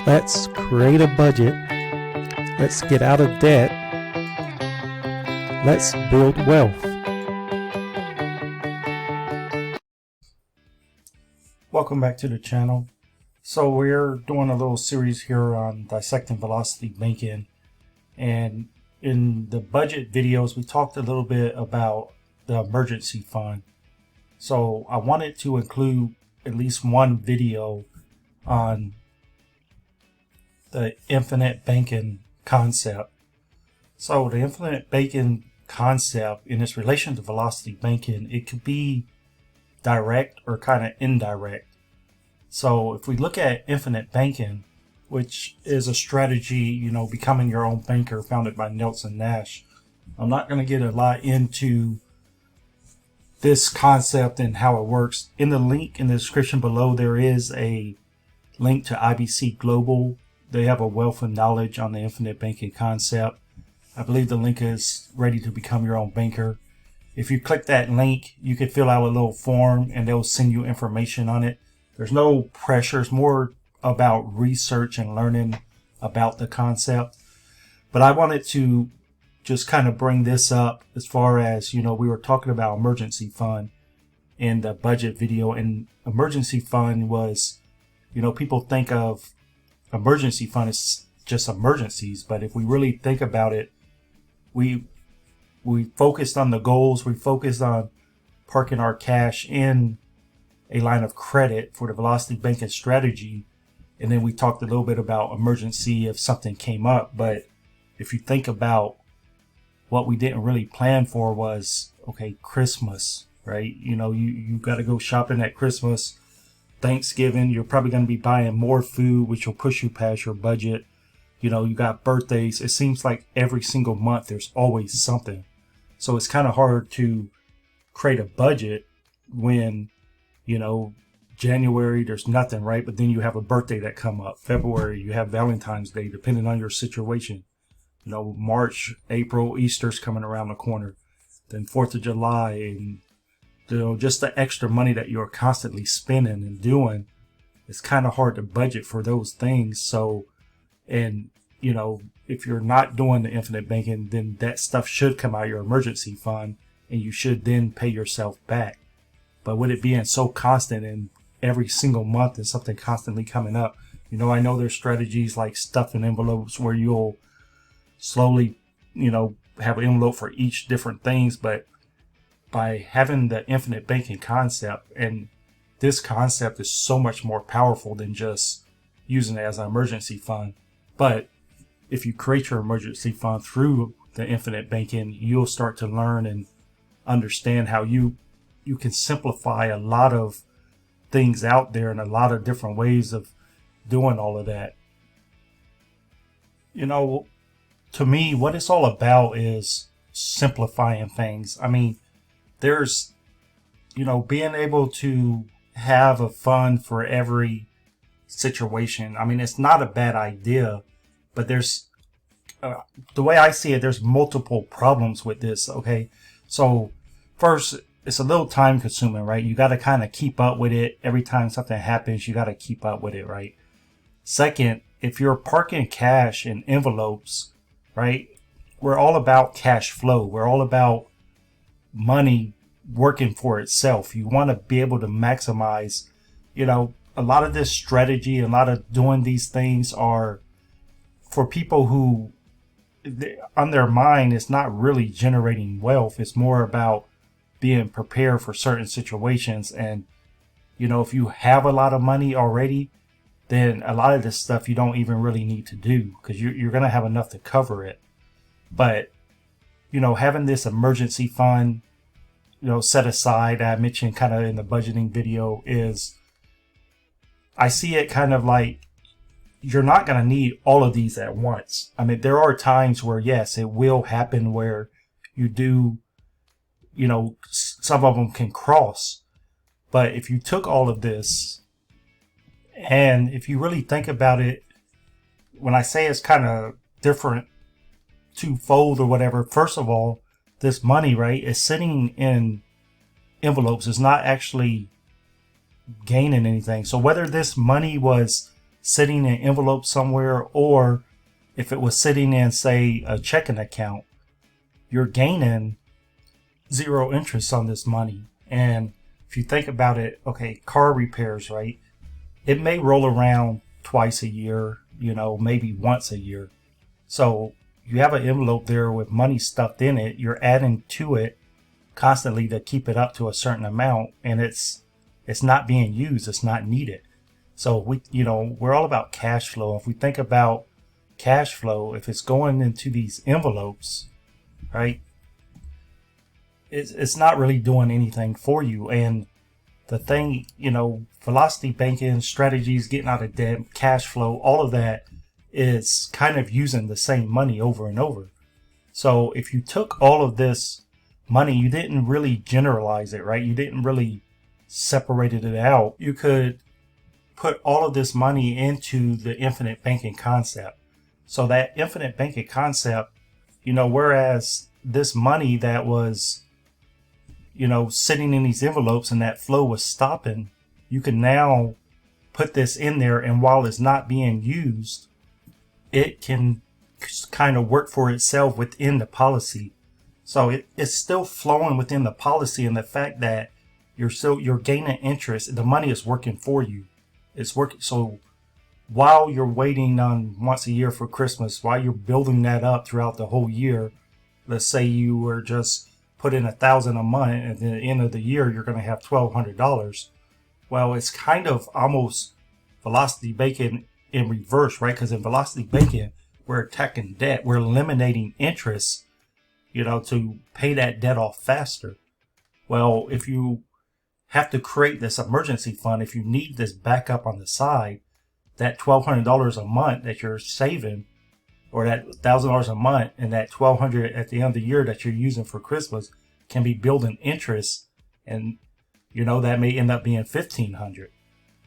Let's create a budget. Let's get out of debt. Let's build wealth. Welcome back to the channel. So we're doing a little series here on dissecting velocity banking, and in the budget videos we talked a little bit about the emergency fund. So I wanted to include at least one video on the infinite banking concept. So the infinite banking concept in its relation to velocity banking, it could be direct or kind of indirect. So if we look at infinite banking, which is a strategy, becoming your own banker, founded by Nelson Nash. I'm not going to get a lot into this concept and how it works. In the link in the description below, there is a link to IBC Global. They have a wealth of knowledge on the infinite banking concept. I believe the link is ready to become your own banker. If you click that link, you can fill out a little form and they'll send you information on it. There's no pressure. It's more about research and learning about the concept. But I wanted to just kind of bring this up as far as, we were talking about emergency fund in the budget video, and emergency fund was, people think of emergency fund as just emergencies, but if we really think about it, we focused on the goals. We focused on parking our cash in a line of credit for the velocity banking strategy, and then we talked a little bit about emergency if something came up. But if you think about what we didn't really plan for was, okay, Christmas, right? You got to go shopping at Christmas. Thanksgiving, you're probably going to be buying more food, which will push you past your budget. You got birthdays. It seems like every single month there's always something. So it's kind of hard to create a budget when, January there's nothing, right? But then you have a birthday that come up. February, you have Valentine's Day, depending on your situation. March, April, Easter's coming around the corner. Then 4th of July, and just the extra money that you're constantly spending and doing, it's kind of hard to budget for those things. So, and if you're not doing the infinite banking, then that stuff should come out of your emergency fund and you should then pay yourself back. But with it being so constant and every single month and something constantly coming up, I know there's strategies like stuffing envelopes where you'll slowly, have an envelope for each different things, but by having the infinite banking concept, and this concept is so much more powerful than just using it as an emergency fund. But if you create your emergency fund through the infinite banking, you'll start to learn and understand how you can simplify a lot of things out there and a lot of different ways of doing all of that. To me, what it's all about is simplifying things. I mean, there's, being able to have a fund for every situation. I mean, it's not a bad idea, but there's, the way I see it, there's multiple problems with this. Okay. So first, it's a little time consuming, right? You got to kind of keep up with it. Every time something happens, you got to keep up with it, right? Second, if you're parking cash in envelopes, right? We're all about cash flow. We're all about money working for itself. You want to be able to maximize, a lot of this strategy, a lot of doing these things are for people who on their mind, it's not really generating wealth. It's more about being prepared for certain situations. And, if you have a lot of money already, then a lot of this stuff you don't even really need to do because you're going to have enough to cover it. But, having this emergency fund, set aside, I mentioned kind of in the budgeting video, is I see it kind of like you're not going to need all of these at once. I mean, there are times where, yes, it will happen where you do, some of them can cross. But if you took all of this, and if you really think about it, when I say it's kind of different, twofold or whatever, first of all, this money, right, is sitting in envelopes. It's not actually gaining anything. So whether this money was sitting in an envelope somewhere, or if it was sitting in, say, a checking account, you're gaining zero interest on this money. And if you think about it, okay, car repairs, right? It may roll around twice a year, maybe once a year. So you have an envelope there with money stuffed in it. You're adding to it constantly to keep it up to a certain amount, and it's not being used. It's not needed. So we're all about cash flow. If we think about cash flow, if it's going into these envelopes, right, it's not really doing anything for you. And the thing, velocity banking strategies, getting out of debt, cash flow, all of that is kind of using the same money over and over. So if you took all of this money, you didn't really generalize it, right? You didn't really separate it out. You could put all of this money into the infinite banking concept. So that infinite banking concept, whereas this money that was, sitting in these envelopes and that flow was stopping, you can now put this in there, and while it's not being used, it can kind of work for itself within the policy. So it's still flowing within the policy, and the fact that you're gaining interest, the money is working for you. It's working. So while you're waiting on once a year for Christmas, while you're building that up throughout the whole year, let's say you were just put in $1,000 a month, and at the end of the year you're going to have $1,200. Well, it's kind of almost velocity banking in reverse, right? Because in velocity banking, we're attacking debt, we're eliminating interest, to pay that debt off faster. Well, if you have to create this emergency fund, if you need this backup on the side, that $1,200 a month that you're saving, or that $1,000 a month, and that $1,200 at the end of the year that you're using for Christmas can be building interest, and that may end up being $1,500.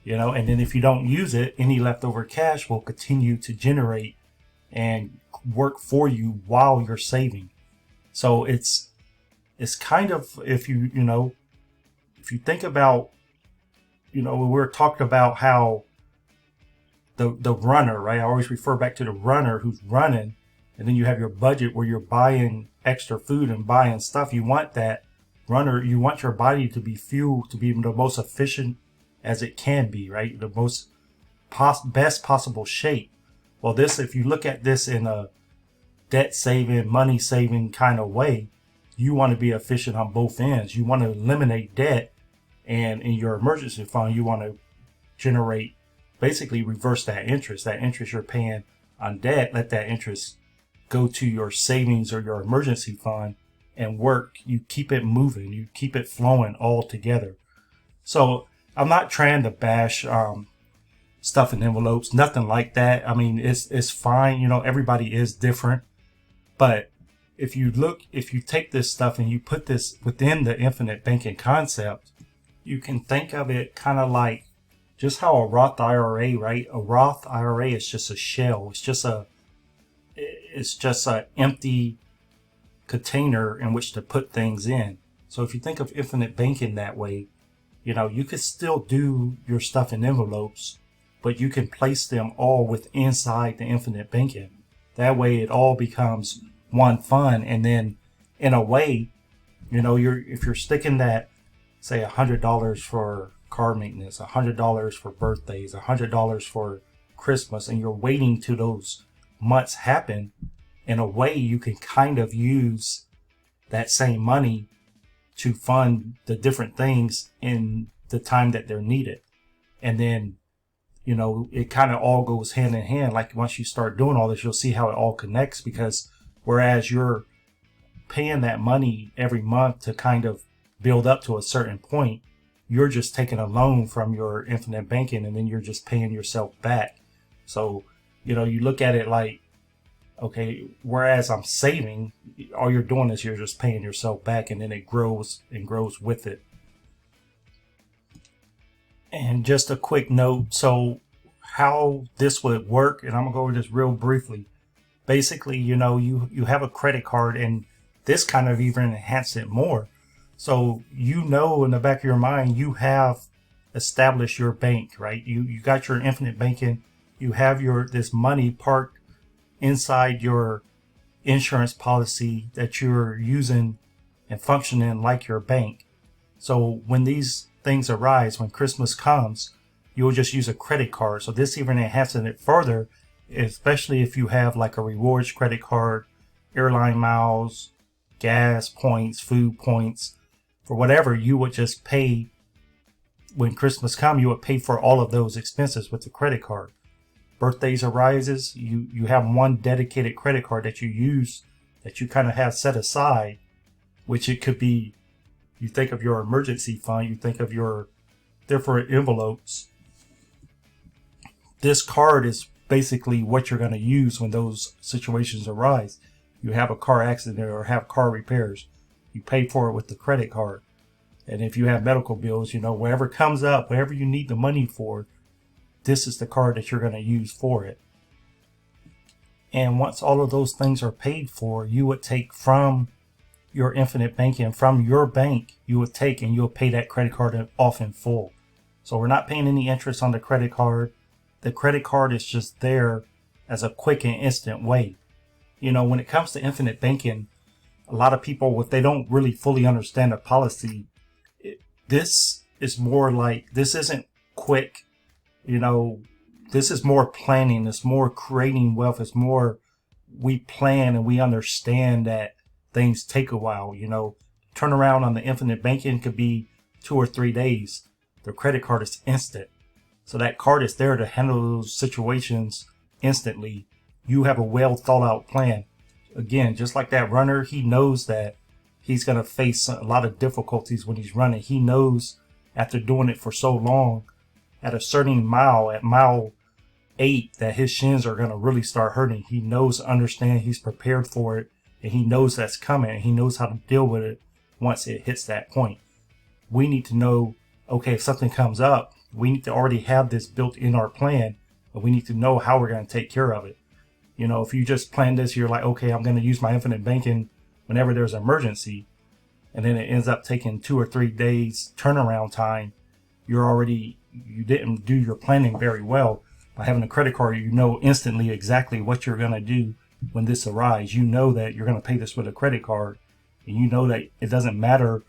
And then if you don't use it, any leftover cash will continue to generate and work for you while you're saving. So it's kind of, if you think about, we're talking about how the runner, right? I always refer back to the runner who's running, and then you have your budget where you're buying extra food and buying stuff. You want that runner, you want your body to be fueled to be the most efficient as it can be, right? The most best possible shape. Well, if you look at this in a debt saving, money saving kind of way, you want to be efficient on both ends. You want to eliminate debt, and in your emergency fund, you want to generate, basically reverse that interest you're paying on debt. Let that interest go to your savings or your emergency fund and work. You keep it moving, you keep it flowing all together. So I'm not trying to bash stuff in envelopes, nothing like that. I mean, it's fine. Everybody is different. But if you take this stuff and you put this within the infinite banking concept, you can think of it kind of like just how a Roth IRA, right? A Roth IRA is just a shell. It's just a empty container in which to put things in. So if you think of infinite banking that way, you could still do your stuff in envelopes, but you can place them all inside the infinite banking. That way it all becomes one fund. And then in a way, if you're sticking that, say $100 for car maintenance, $100 for birthdays, $100 for Christmas, and you're waiting till those months happen, in a way you can kind of use that same money to fund the different things in the time that they're needed. And then, it kind of all goes hand in hand. Like once you start doing all this, you'll see how it all connects, because whereas you're paying that money every month to kind of build up to a certain point, you're just taking a loan from your infinite banking, and then you're just paying yourself back. So, you look at it like, okay, whereas I'm saving, all you're doing is you're just paying yourself back, and then it grows and grows with it. And just a quick note, so how this would work, and I'm gonna go over this real briefly. Basically, you have a credit card, and this kind of even enhanced it more. So in the back of your mind, you have established your bank, right? You got your infinite banking you have this money parked inside your insurance policy that you're using and functioning like your bank. So when these things arise, when Christmas comes, you'll just use a credit card. So this even enhances it further, especially if you have like a rewards credit card, airline miles, gas points, food points, for whatever. You would just pay, when Christmas comes, you would pay for all of those expenses with the credit card. Birthdays arises, you have one dedicated credit card that you use, that you kind of have set aside, which it could be, you think of your emergency fund, you think of your different envelopes. This card is basically what you're going to use when those situations arise. You have a car accident or have car repairs, you pay for it with the credit card. And if you have medical bills, whatever comes up, whatever you need the money for, this is the card that you're going to use for it. And once all of those things are paid for, you would take from your infinite banking, from your bank, you would take and you'll pay that credit card off in full. So we're not paying any interest on the credit card. The credit card is just there as a quick and instant way. When it comes to infinite banking, a lot of people, if they don't really fully understand the policy, this is more like, this isn't quick. This is more planning. It's more creating wealth. It's more, we plan and we understand that things take a while. Turnaround on the infinite banking could be 2 or 3 days. The credit card is instant. So that card is there to handle those situations instantly. You have a well thought out plan. Again, just like that runner, he knows that he's going to face a lot of difficulties when he's running. He knows after doing it for so long, at a certain mile, at mile 8, that his shins are going to really start hurting. He knows, understand, he's prepared for it, and he knows that's coming, and he knows how to deal with it once it hits that point. We need to know, okay, if something comes up, we need to already have this built in our plan, and we need to know how we're going to take care of it. If you just plan this, you're like, okay, I'm going to use my infinite banking whenever there's an emergency, and then it ends up taking 2 or 3 days turnaround time, you didn't do your planning very well. By having a credit card, you know instantly exactly what you're going to do when this arrives. You know that you're going to pay this with a credit card, and you know that it doesn't matter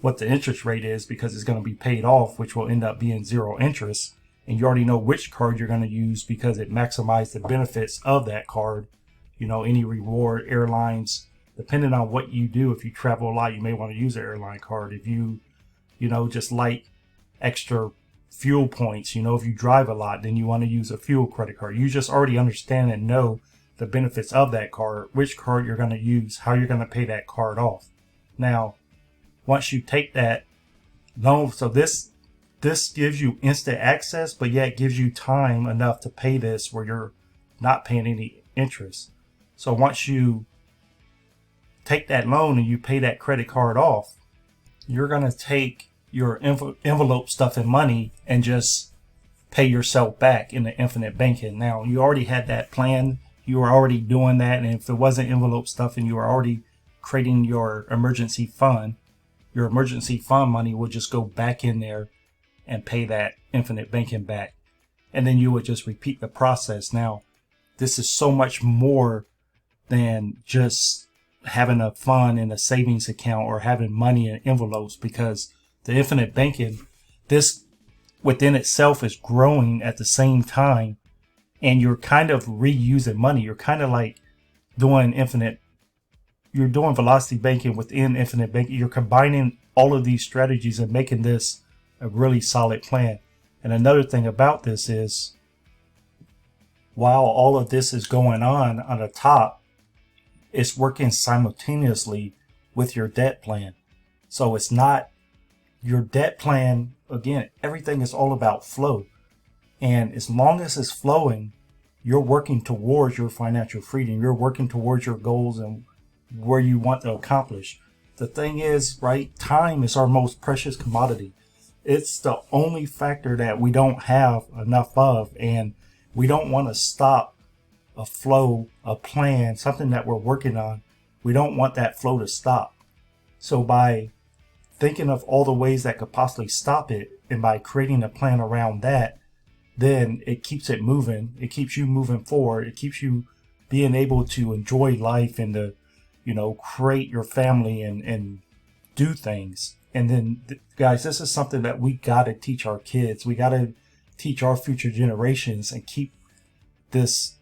what the interest rate is because it's going to be paid off, which will end up being 0 interest. And you already know which card you're going to use because it maximizes the benefits of that card. Any reward, airlines, depending on what you do. If you travel a lot, you may want to use an airline card. If you just like extra fuel points, if you drive a lot, then you want to use a fuel credit card. You just already understand and know the benefits of that card, which card you're going to use, how you're going to pay that card off. Now, once you take that loan, so this gives you instant access, but yet gives you time enough to pay this where you're not paying any interest. So once you take that loan and you pay that credit card off, you're going to take your envelope stuff in money and just pay yourself back in the infinite banking. Now, you already had that plan. You were already doing that. And if it wasn't envelope stuff and you were already creating your emergency fund money would just go back in there and pay that infinite banking back. And then you would just repeat the process. Now, this is so much more than just having a fund in a savings account or having money in envelopes, because the infinite banking, this within itself is growing at the same time, and you're kind of reusing money. You're kind of like you're doing velocity banking within infinite banking. You're combining all of these strategies and making this a really solid plan. And another thing about this is, while all of this is going on the top, it's working simultaneously with your debt plan. So it's not your debt plan. Again, everything is all about flow. And as long as it's flowing, you're working towards your financial freedom. You're working towards your goals and where you want to accomplish. The thing is, right, time is our most precious commodity. It's the only factor that we don't have enough of, and we don't want to stop a flow, a plan, something that we're working on. We don't want that flow to stop. So by thinking of all the ways that could possibly stop it, and by creating a plan around that, then it keeps it moving. It keeps you moving forward. It keeps you being able to enjoy life and to, create your family and do things. And then, guys, this is something that we got to teach our kids. We got to teach our future generations and keep this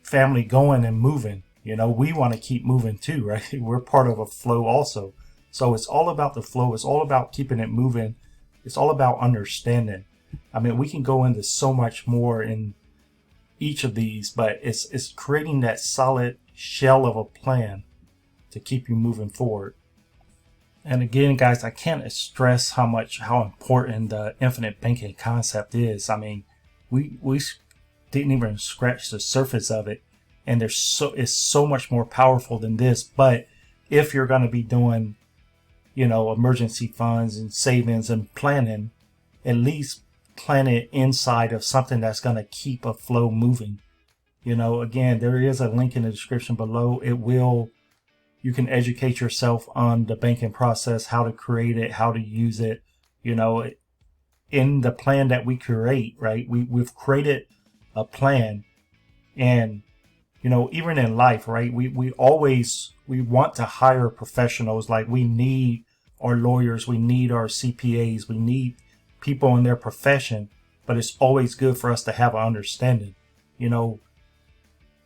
family going and moving. We want to keep moving too, right? We're part of a flow also. So it's all about the flow. It's all about keeping it moving. It's all about understanding. I mean, we can go into so much more in each of these, but it's creating that solid shell of a plan to keep you moving forward. And again, guys, I can't stress how important the infinite banking concept is. I mean, we didn't even scratch the surface of it, and it's so much more powerful than this. But if you're going to be doing, emergency funds and savings and planning, at least plan it inside of something that's going to keep a flow moving. Again, there is a link in the description below. You can educate yourself on the banking process, how to create it, how to use it. In the plan that we create, right? We've created a plan, and even in life, right? We want to hire professionals. Like, we need our lawyers, we need our CPAs, we need people in their profession, but it's always good for us to have an understanding.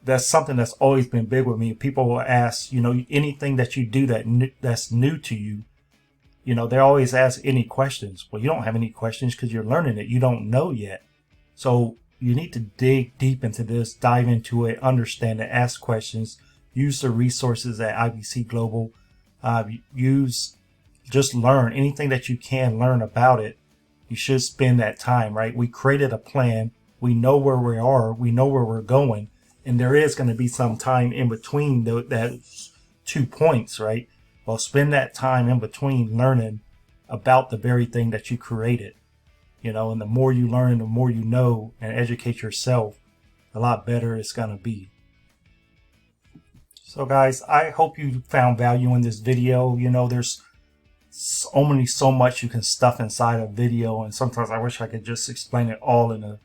That's something that's always been big with me. People will ask, anything that you do that's new to you, they always ask any questions. Well, you don't have any questions because you're learning it. You don't know yet. So you need to dig deep into this, dive into it, understand it, ask questions, use the resources at IBC Global, just learn anything that you can learn about it. You should spend that time, right? We created a plan. We know where we are. We know where we're going. And there is going to be some time in between those 2 points, right? Well, spend that time in between learning about the very thing that you created. And the more you learn, the more you know and educate yourself, a lot better it's going to be. So guys, I hope you found value in this video. There's so much you can stuff inside a video, and sometimes I wish I could just explain it all in a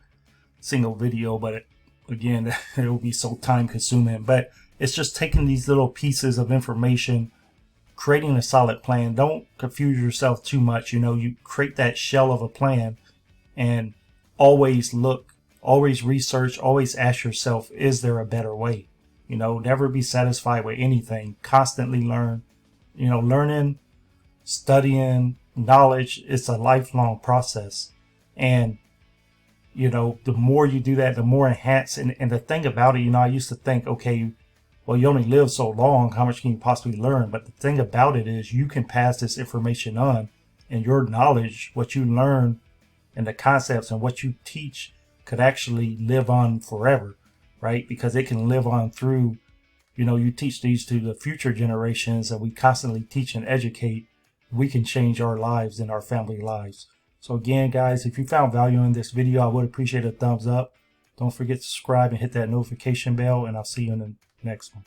single video, but again, it will be so time consuming. But it's just taking these little pieces of information, creating a solid plan. Don't confuse yourself too much. You create that shell of a plan, and always look, always research, always ask yourself, is there a better way? Never be satisfied with anything. Constantly learn. Learning, studying, knowledge, it's a lifelong process. And the more you do that, the more enhanced. And the thing about it, I used to think, okay, well, you only live so long, how much can you possibly learn? But the thing about it is, you can pass this information on, and your knowledge, what you learn, and the concepts and what you teach could actually live on forever, right? Because it can live on through, you teach these to the future generations, and we constantly teach and educate. We can change our lives and our family lives. So again, guys, if you found value in this video, I would appreciate a thumbs up. Don't forget to subscribe and hit that notification bell, and I'll see you in the next one.